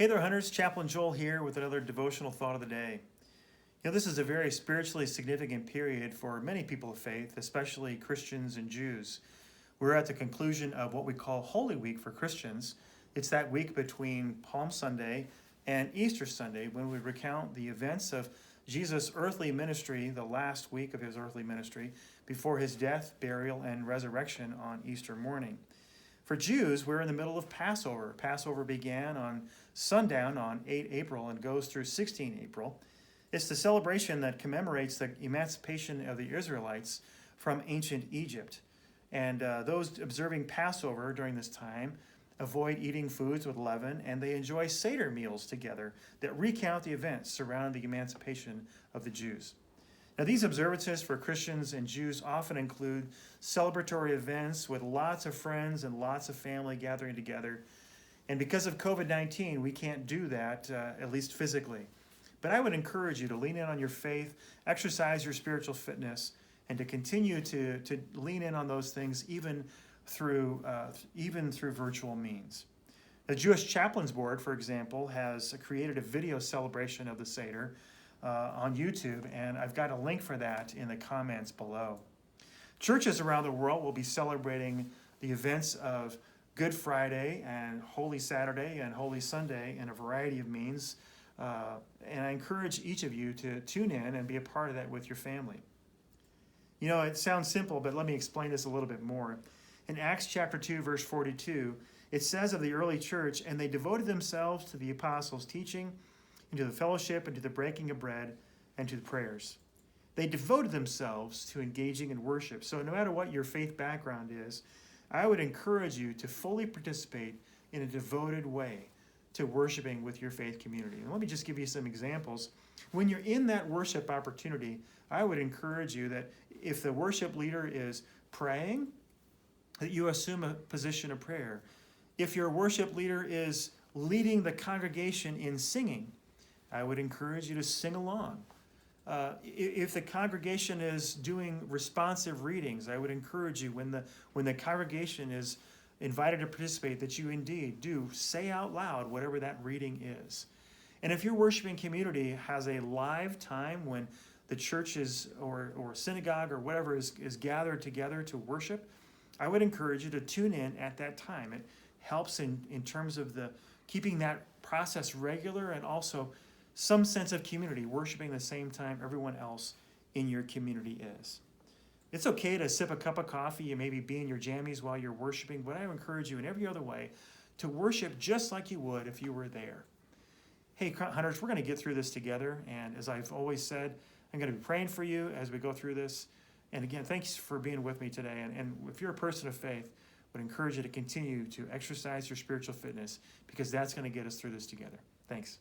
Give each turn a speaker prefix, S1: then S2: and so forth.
S1: Hey there, hunters. Chaplain Joel here with another devotional thought of the day. This is a very spiritually significant period for many people of faith, especially Christians and Jews. We're at the conclusion of what we call Holy Week for Christians. It's that week between Palm Sunday and Easter Sunday when we recount the events of Jesus' earthly ministry, the last week of his earthly ministry, before his death, burial, and resurrection on Easter morning. For Jews, we're in the middle of Passover. Passover began on sundown on 8 April and goes through 16 April. It's the celebration that commemorates the emancipation of the Israelites from ancient Egypt. And those observing Passover during this time avoid eating foods with leaven, and they enjoy Seder meals together that recount the events surrounding the emancipation of the Jews. Now, these observances for Christians and Jews often include celebratory events with lots of friends and lots of family gathering together. And because of COVID-19, we can't do that, at least physically. But I would encourage you to lean in on your faith, exercise your spiritual fitness, and to continue to lean in on those things even through virtual means. The Jewish Chaplains Board, for example, has created a video celebration of the Seder on YouTube, and I've got a link for that in the comments below. Churches around the world will be celebrating the events of Good Friday and Holy Saturday and Holy Sunday in a variety of means, and I encourage each of you to tune in and be a part of that with your family. It sounds simple, but let me explain this a little bit more. In Acts chapter 2, verse 42, it says of the early church, "And they devoted themselves to the apostles' teaching, and to the fellowship, and to the breaking of bread, and to the prayers." They devoted themselves to engaging in worship. So no matter what your faith background is, I would encourage you to fully participate in a devoted way to worshiping with your faith community. And let me just give you some examples. When you're in that worship opportunity, I would encourage you that if the worship leader is praying, that you assume a position of prayer. If your worship leader is leading the congregation in singing, I would encourage you to sing along. If the congregation is doing responsive readings, I would encourage you when the congregation is invited to participate that you indeed do say out loud whatever that reading is. And if your worshiping community has a live time when the church or synagogue or whatever is gathered together to worship, I would encourage you to tune in at that time. It helps in terms of keeping that process regular and also some sense of community, worshiping the same time everyone else in your community is. It's okay to sip a cup of coffee and maybe be in your jammies while you're worshiping, but I encourage you in every other way to worship just like you would if you were there. Hey, hunters, we're going to get through this together, and as I've always said, I'm going to be praying for you as we go through this. And again, thanks for being with me today. And if you're a person of faith, I would encourage you to continue to exercise your spiritual fitness because that's going to get us through this together. Thanks.